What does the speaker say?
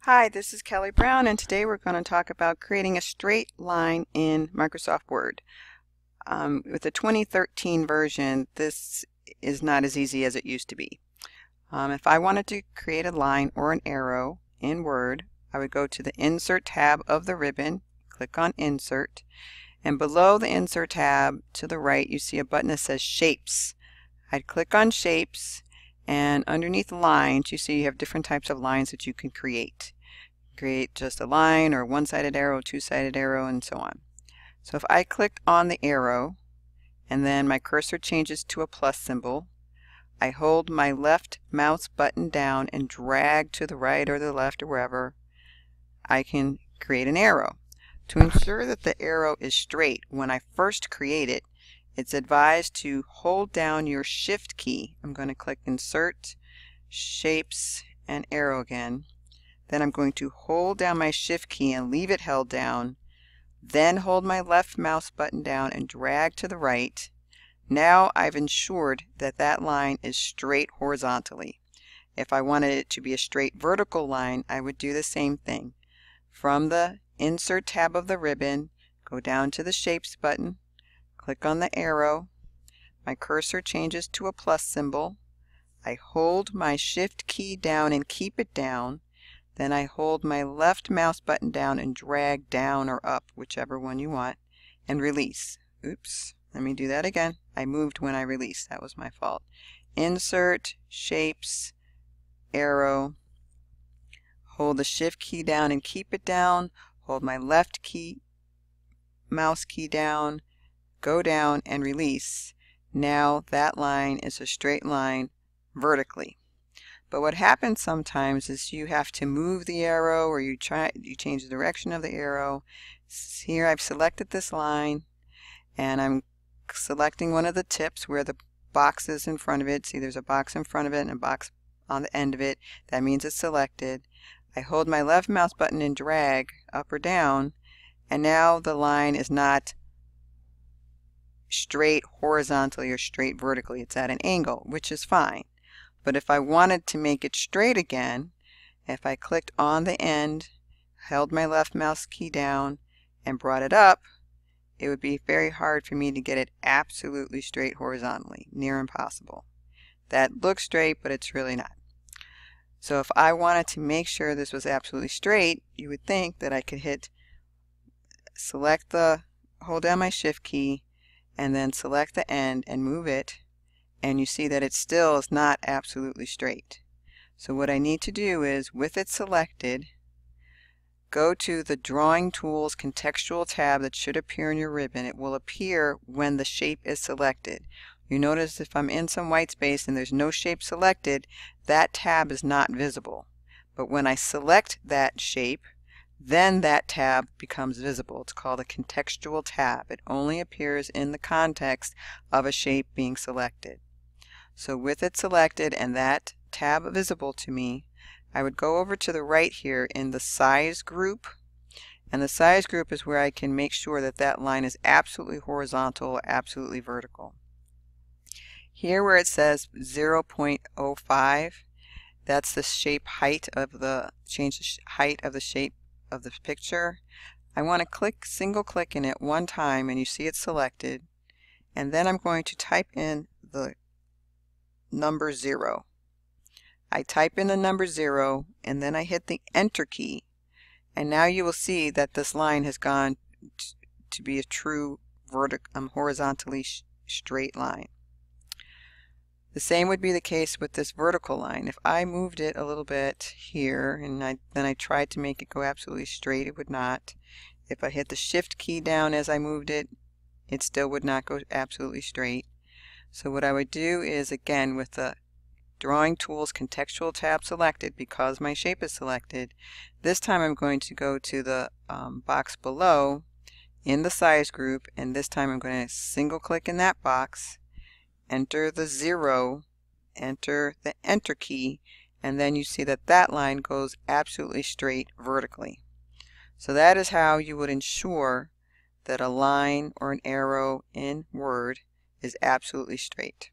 Hi, this is Kelly Brown, and today we're going to talk about creating a straight line in Microsoft Word. With the 2013 version, this is not as easy as it used to be. If I wanted to create a line or an arrow in Word, I would go to the Insert tab of the ribbon, click on Insert, and below the Insert tab to the right you see a button that says Shapes. I'd click on Shapes, and underneath lines you see you have different types of lines that you can create. Create just a line or a one-sided arrow, two-sided arrow, and so on. So if I clicked on the arrow and then my cursor changes to a plus symbol, I hold my left mouse button down and drag to the right or the left or wherever, I can create an arrow. To ensure that the arrow is straight when I first create it, it's advised to hold down your Shift key. I'm going to click Insert, Shapes, and Arrow again. Then I'm going to hold down my Shift key and leave it held down. Then hold my left mouse button down and drag to the right. Now I've ensured that that line is straight horizontally. If I wanted it to be a straight vertical line, I would do the same thing. From the Insert tab of the ribbon, go down to the Shapes button, click on the arrow. My cursor changes to a plus symbol. I hold my Shift key down and keep it down. Then I hold my left mouse button down and drag down or up, whichever one you want, and release. Oops, let me do that again. I moved when I released. That was my fault. Insert, Shapes, Arrow. Hold the Shift key down and keep it down. Hold my left mouse key down, go down, and release. Now that line is a straight line vertically. But what happens sometimes is you have to move the arrow, or you change the direction of the arrow. Here I've selected this line and I'm selecting one of the tips where the box is in front of it. See, there's a box in front of it and a box on the end of it. That means it's selected. I hold my left mouse button and drag up or down, and now the line is not straight horizontally or straight vertically. It's at an angle, which is fine. But if I wanted to make it straight again, if I clicked on the end, held my left mouse key down, and brought it up, it would be very hard for me to get it absolutely straight horizontally, near impossible. That looks straight, but it's really not. So if I wanted to make sure this was absolutely straight, you would think that I could hold down my Shift key, and then select the end and move it. And you see that it still is not absolutely straight. So what I need to do is, with it selected, go to the Drawing Tools Contextual tab that should appear in your ribbon. It will appear when the shape is selected. You notice if I'm in some white space and there's no shape selected, that tab is not visible. But when I select that shape, then that tab becomes visible. It's called a contextual tab. It only appears in the context of a shape being selected. So with it selected and that tab visible to me, I would go over to the right here in the size group, and the size group is where I can make sure that that line is absolutely horizontal or absolutely vertical. Here where it says 0.05, that's the shape height of change the height of the shape of the picture. I want to single click in it one time, and you see it's selected, and then I'm going to type in the number 0. I type in the number 0 and then I hit the Enter key, and now you will see that this line has gone to be a true horizontally straight line. The same would be the case with this vertical line. If I moved it a little bit here and then I tried to make it go absolutely straight, it would not. If I hit the Shift key down as I moved it, it still would not go absolutely straight. So what I would do is, again, with the Drawing Tools Contextual tab selected, because my shape is selected, this time I'm going to go to the box below in the size group, and this time I'm going to single click in that box, enter the 0, enter the Enter key, and then you see that that line goes absolutely straight vertically. So that is how you would ensure that a line or an arrow in Word is absolutely straight.